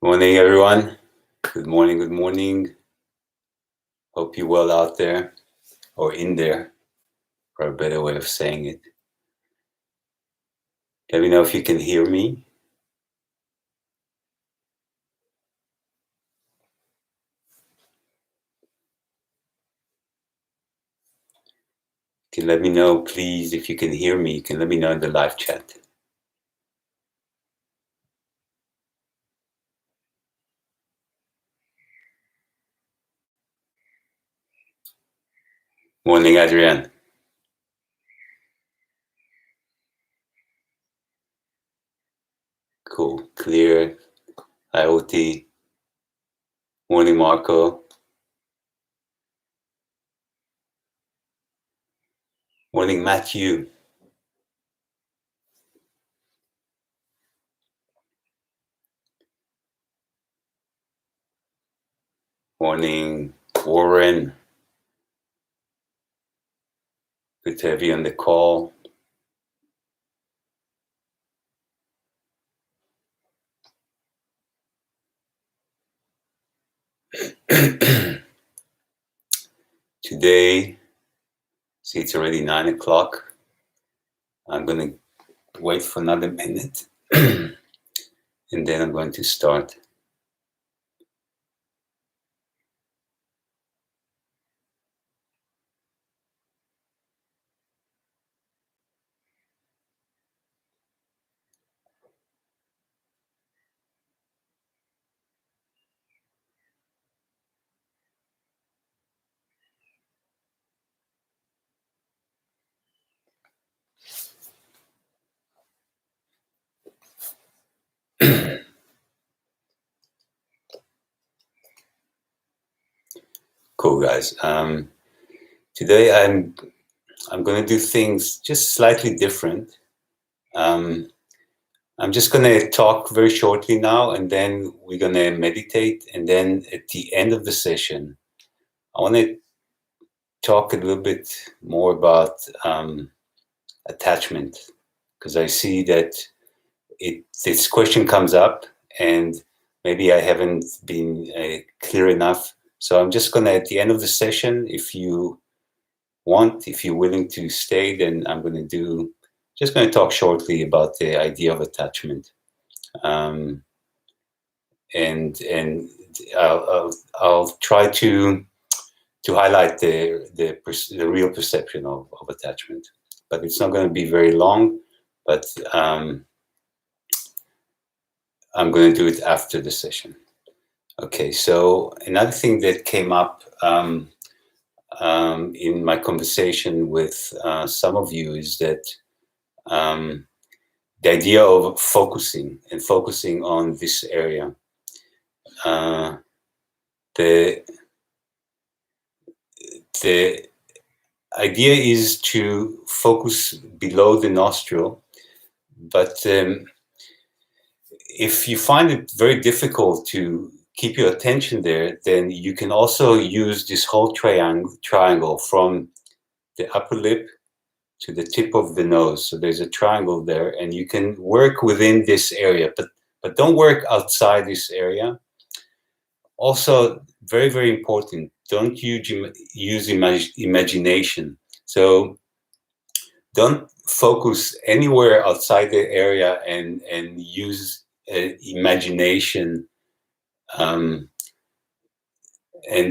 Morning, everyone. Good morning, good morning. Hope you're well out there or in there, for a better way of saying it. Let me know if you can hear me. You can let me know, please, if you can hear me. You can let me know in the live chat. Morning, Adrienne. Cool. Clear. IoT. Morning, Marco. Morning, Matthew. Morning, Warren. Good to have you on the call. Today, see, it's already 9 o'clock. I'm going to wait for another minute and then I'm going to start. Cool, guys. Today I'm going to do things just slightly different. I'm just going to talk very shortly now, and then we're going to meditate. And then at the end of the session, I want to talk a little bit more about attachment, because I see that this question comes up, and maybe I haven't been clear enough. So I'm just going to, at the end of the session, if you're willing to stay, then I'm going to talk shortly about the idea of attachment. And I'll try to highlight the real perception of attachment. But it's not going to be very long, but I'm going to do it after the session. Okay, so another thing that came up in my conversation with some of you is that the idea of focusing on this area. The idea is to focus below the nostril, but if you find it very difficult to keep your attention there, then you can also use this whole triangle from the upper lip to the tip of the nose. So there's a triangle there, and you can work within this area, but don't work outside this area. Also, very, very important, don't use imagination. So don't focus anywhere outside the area and use imagination and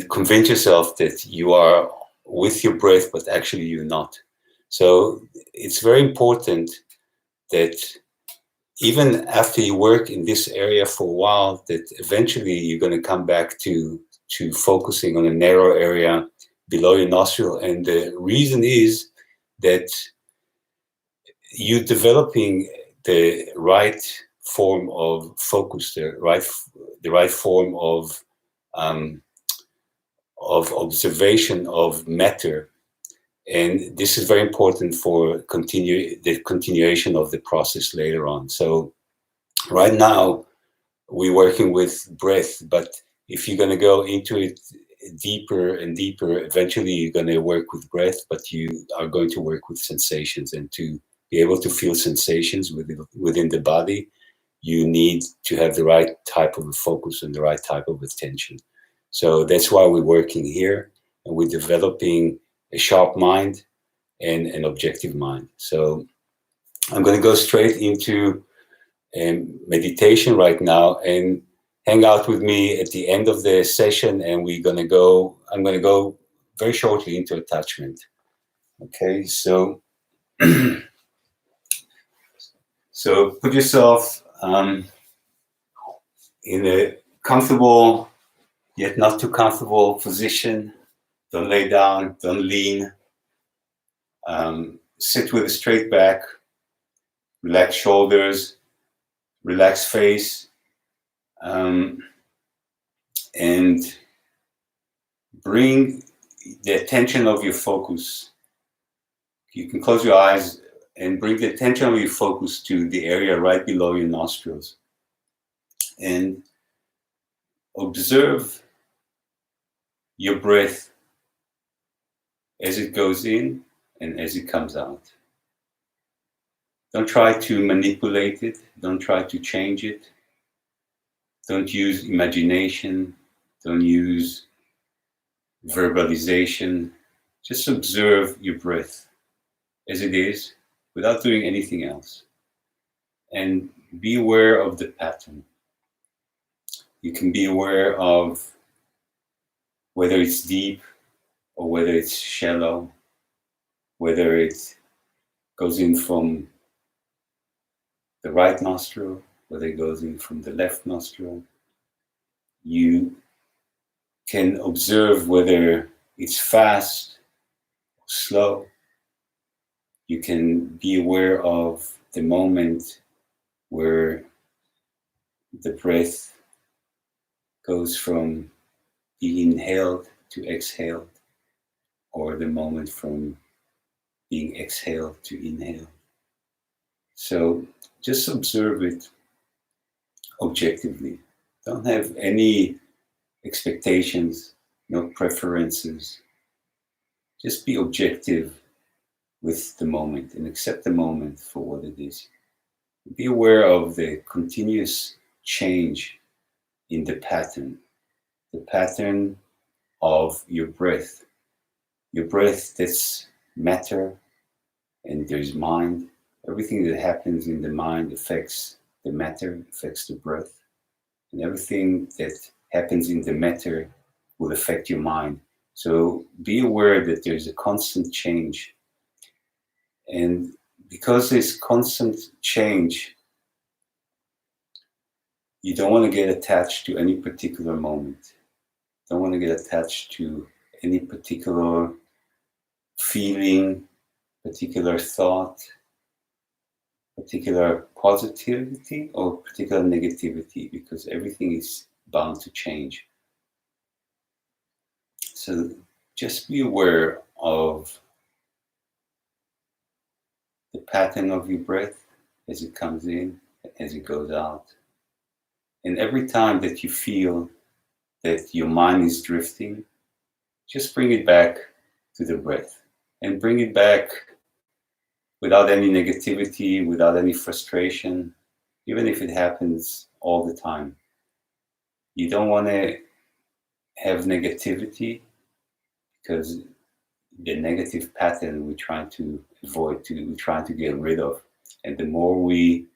convince yourself that you are with your breath, but actually you're not. So it's very important that even after you work in this area for a while, that eventually you're going to come back to focusing on a narrow area below your nostril. And the reason is that you're developing the right form of focus, the right form of observation of matter. And this is very important for the continuation of the process later on. So right now, we're working with breath, but if you're going to go into it deeper and deeper, eventually you're going to work with breath, but you are going to work with sensations. And to be able to feel sensations within the body, you need to have the right type of a focus and the right type of attention. So that's why we're working here, and we're developing a sharp mind and an objective mind. So I'm going to go straight into meditation right now, and hang out with me at the end of the session, and I'm going to go very shortly into attachment. Okay, so so put yourself in a comfortable yet not too comfortable position. Don't lay down, don't lean. Sit with a straight back, relax shoulders, relax face, and bring the attention of your focus. You can close your eyes and bring the attention of your focus to the area right below your nostrils. And observe your breath as it goes in and as it comes out. Don't try to manipulate it. Don't try to change it. Don't use imagination. Don't use verbalization. Just observe your breath as it is without doing anything else. And be aware of the pattern. You can be aware of whether it's deep or whether it's shallow, whether it goes in from the right nostril, whether it goes in from the left nostril. You can observe whether it's fast or slow. You can be aware of the moment where the breath goes from being inhaled to exhaled, or the moment from being exhaled to inhale. So just observe it objectively. Don't have any expectations, no preferences. Just be objective with the moment and accept the moment for what it is. Be aware of the continuous change in the pattern of your breath. Your breath, that's matter, and there's mind. Everything that happens in the mind affects the matter, affects the breath. And everything that happens in the matter will affect your mind. So be aware that there's a constant change. And because there's constant change, you don't want to get attached to any particular moment. Don't want to get attached to any particular feeling, particular thought, particular positivity or particular negativity, because everything is bound to change. So just be aware of the pattern of your breath as it comes in, as it goes out. And every time that you feel that your mind is drifting, just bring it back to the breath, and bring it back without any negativity, without any frustration, even if it happens all the time. You don't want to have negativity, because the negative pattern we're trying to avoid, we're trying to get rid of. And the more we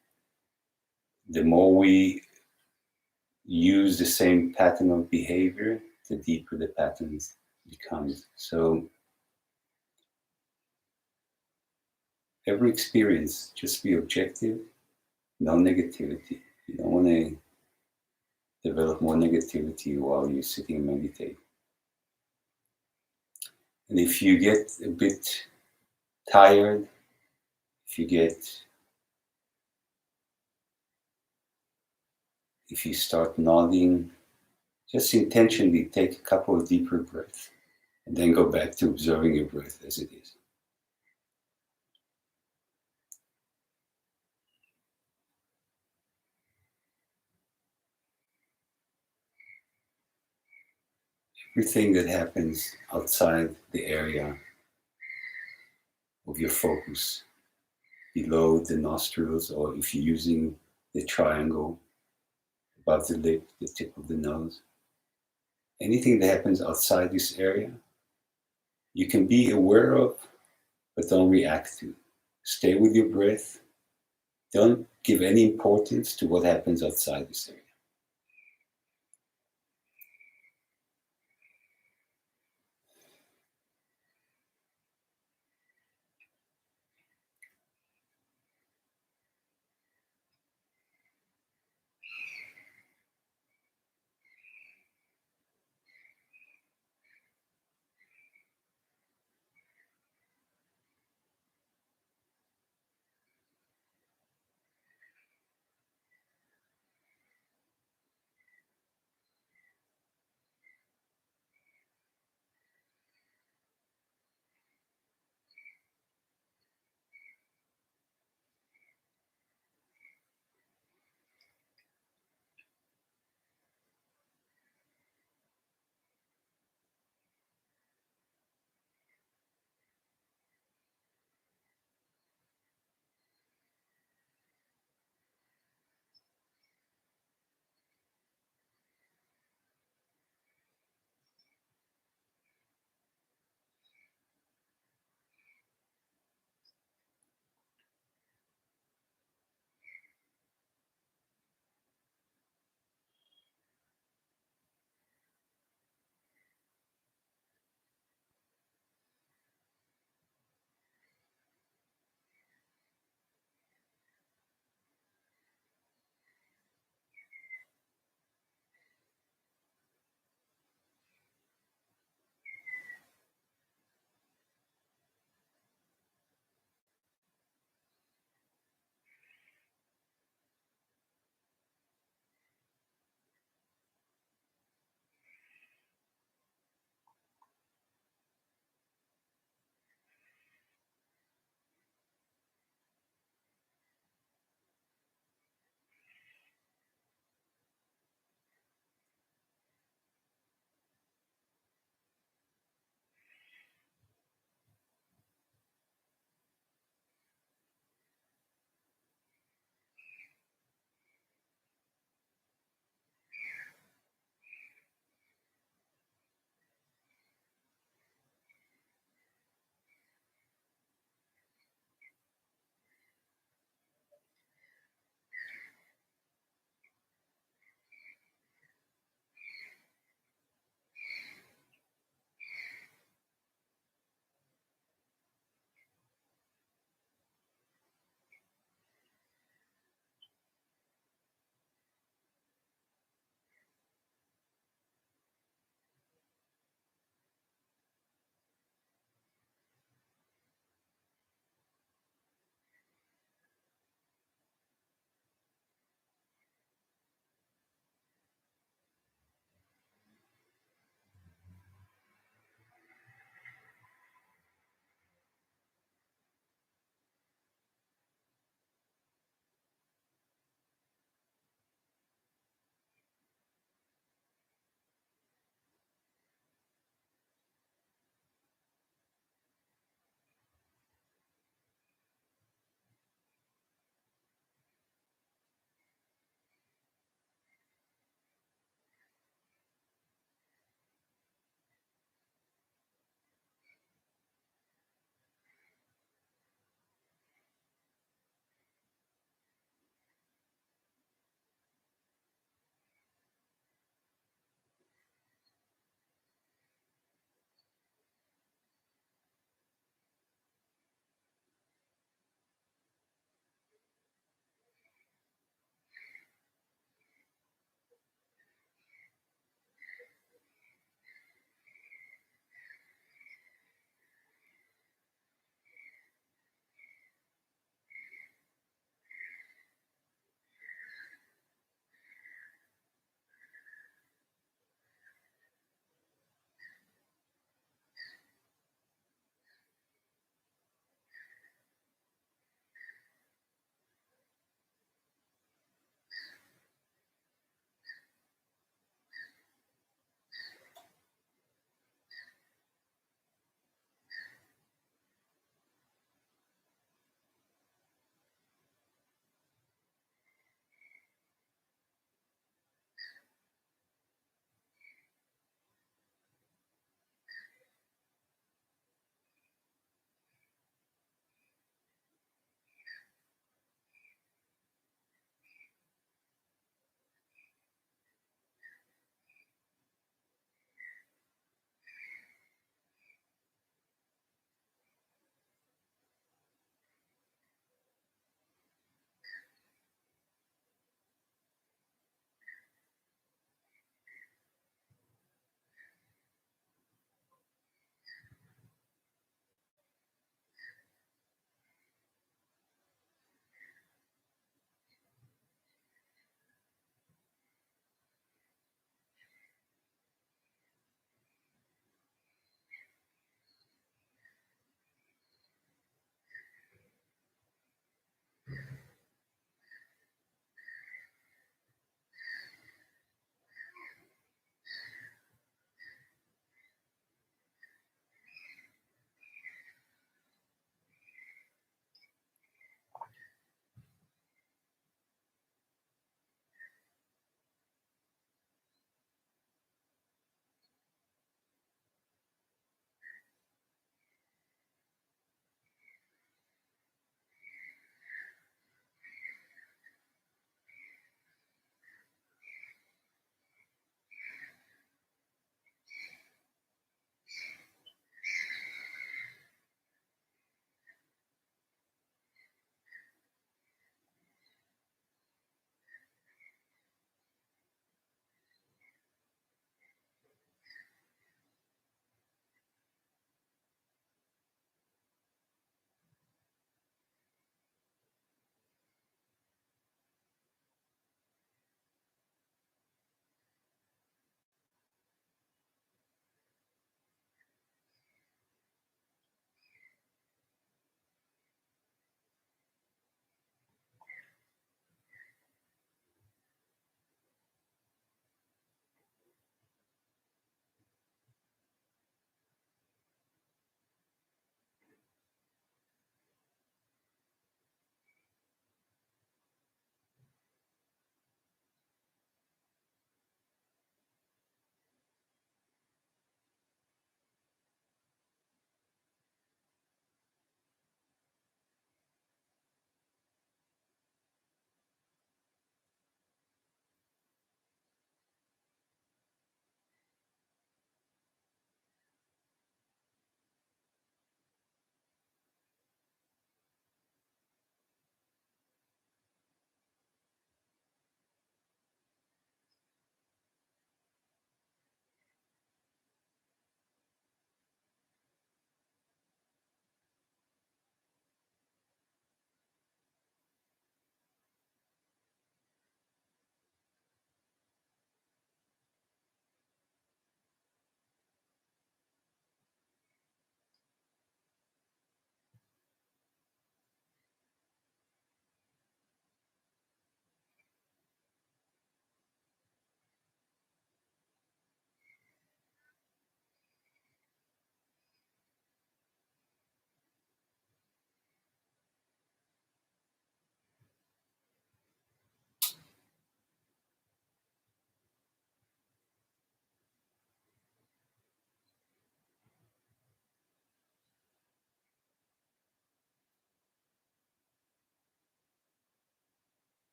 use the same pattern of behavior, the deeper the pattern becomes. So every experience, just be objective, no negativity. You don't want to develop more negativity while you're sitting and meditate. And if you get a bit tired, if you start nodding, just intentionally take a couple of deeper breaths and then go back to observing your breath as it is. Everything that happens outside the area of your focus, below the nostrils, or if you're using the triangle above the lip, the tip of the nose. Anything that happens outside this area, you can be aware of, but don't react to. Stay with your breath. Don't give any importance to what happens outside this area.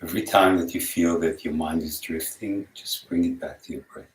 Every time that you feel that your mind is drifting, just bring it back to your breath.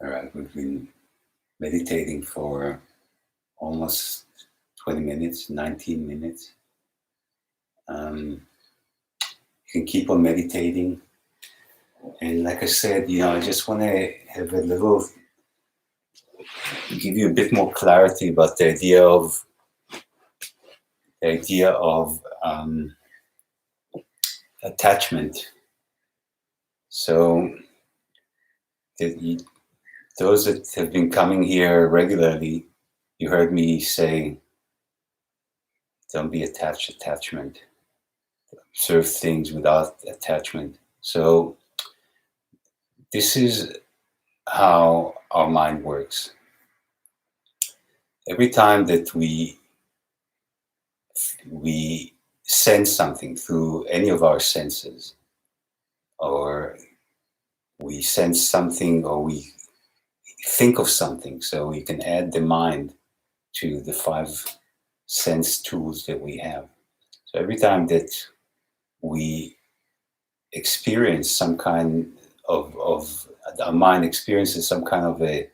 All right, we've been meditating for almost 20 minutes, 19 minutes. You can keep on meditating. And like I said, I just want to have a little, give you a bit more clarity about the idea of attachment. So that those that have been coming here regularly, you heard me say, don't be attachment. Observe things without attachment. So this is how our mind works. Every time that we sense something through any of our senses, or we sense something, or we think of something, so we can add the mind to the 5 sense tools that we have. So every time that we experience some kind of our mind experiences some kind of a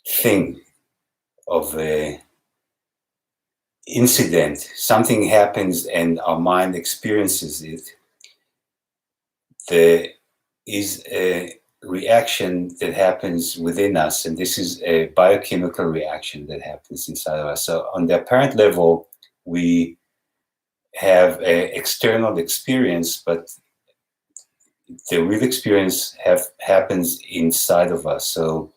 thing, of a incident, something happens and our mind experiences it, there is a reaction that happens within us, and this is a biochemical reaction that happens inside of us. So on the apparent level, we have an external experience, but the real experience happens inside of us. So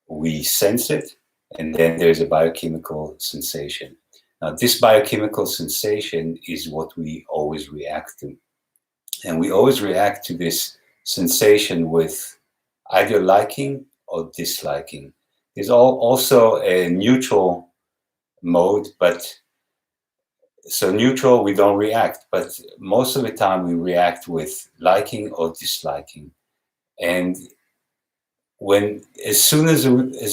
we sense it, and then there's a biochemical sensation. Now, this biochemical sensation is what we always react to. And we always react to this sensation with either liking or disliking. There's also a neutral mode, but so neutral, we don't react, but most of the time we react with liking or disliking. And as soon as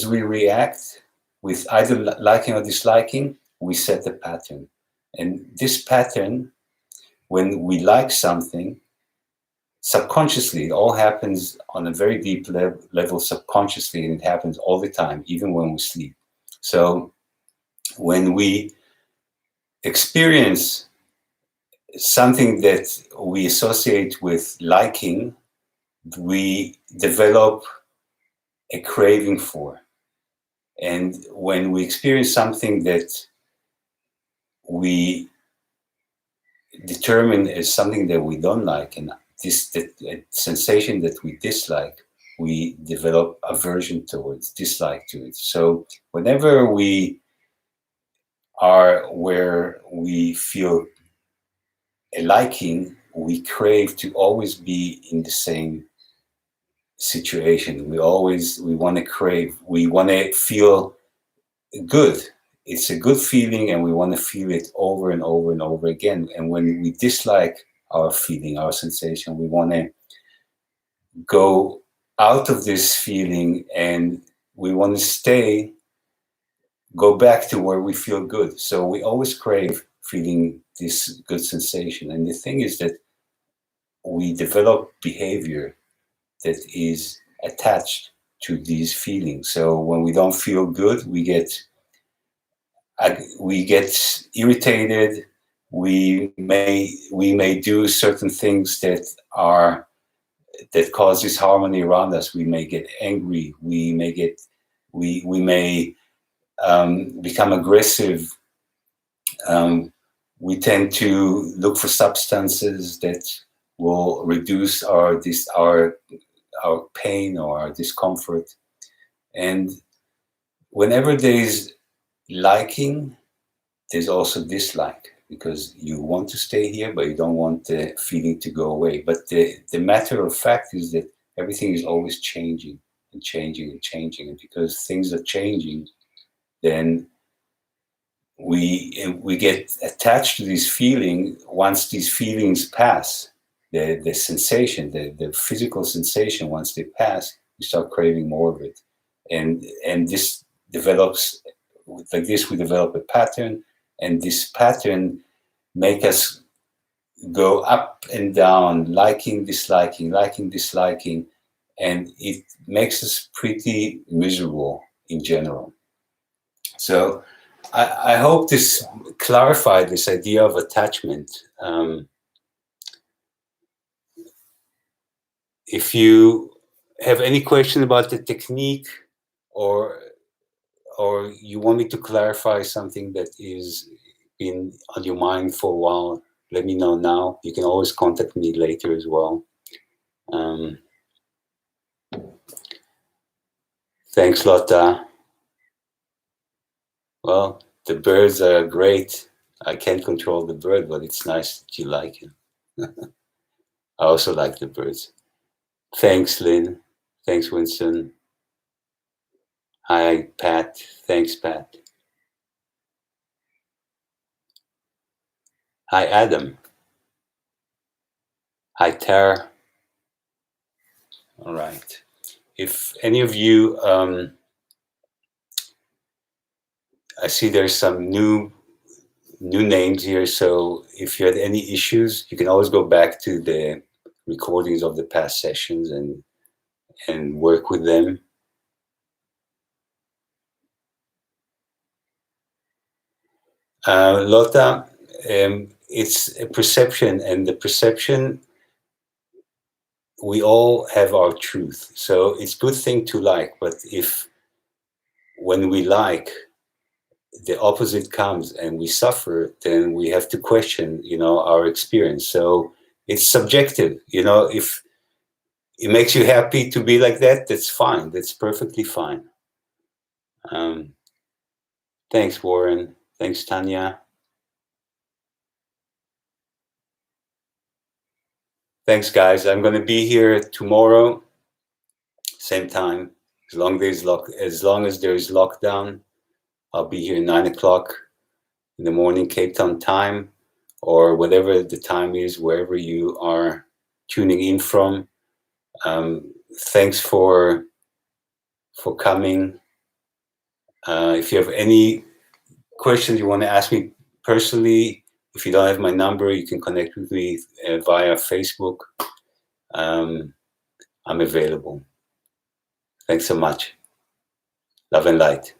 we react with either liking or disliking, we set a pattern. And this pattern, when we like something, subconsciously, it all happens on a very deep level subconsciously, and it happens all the time, even when we sleep. So when we experience something that we associate with liking, we develop a craving for. And when we experience something that we determine as something that we don't like, and the sensation that we dislike, we develop aversion towards, dislike to it. So whenever we are where we feel a liking, we crave to always be in the same situation. We want to crave, we want to feel good. It's a good feeling, and we want to feel it over and over and over again. And when we dislike our feeling, our sensation, we want to go out of this feeling, and we want to go back to where we feel good. So we always crave feeling this good sensation. And the thing is that we develop behavior that is attached to these feelings. So when we don't feel good, we get irritated. We may do certain things that cause disharmony around us. We may get angry. We may become aggressive. We tend to look for substances that will reduce our pain or our discomfort. And whenever there's liking, there's also dislike, because you want to stay here, but you don't want the feeling to go away. But the matter of fact is that everything is always changing and changing and changing. And because things are changing, then we get attached to this feeling. Once these feelings pass, the sensation, the physical sensation, once they pass, you start craving more of it. And this develops, like this, we develop a pattern, and this pattern make us go up and down, liking, disliking, and it makes us pretty miserable in general. So I hope this clarified this idea of attachment. If you have any question about the technique, or you want me to clarify something that is been on your mind for a while, let me know now. You can always contact me later as well. Um, Thanks, Lotta. Well, the birds are great. I can't control the bird, but it's nice that you like it. I also like the birds. Thanks, Lynn. Thanks, Winston. Hi, Pat. Thanks, Pat. Hi, Adam. Hi, Tara. All right. If any of you, I see there's some new names here. So if you had any issues, you can always go back to the recordings of the past sessions and work with them. Lotta, it's a perception, and the perception, we all have our truth. So it's a good thing to like, but if when we like, the opposite comes and we suffer, then we have to question, our experience. So it's subjective. If it makes you happy to be like that, that's fine. That's perfectly fine. Um, Thanks, Warren. Thanks, Tanya. Thanks, guys. I'm going to be here tomorrow, same time. As long as there is lockdown, I'll be here 9 o'clock in the morning, Cape Town time, or whatever the time is, wherever you are tuning in from. Thanks for coming. If you have any questions you want to ask me personally, if you don't have my number, you can connect with me via Facebook. I'm available. Thanks so much. Love and light.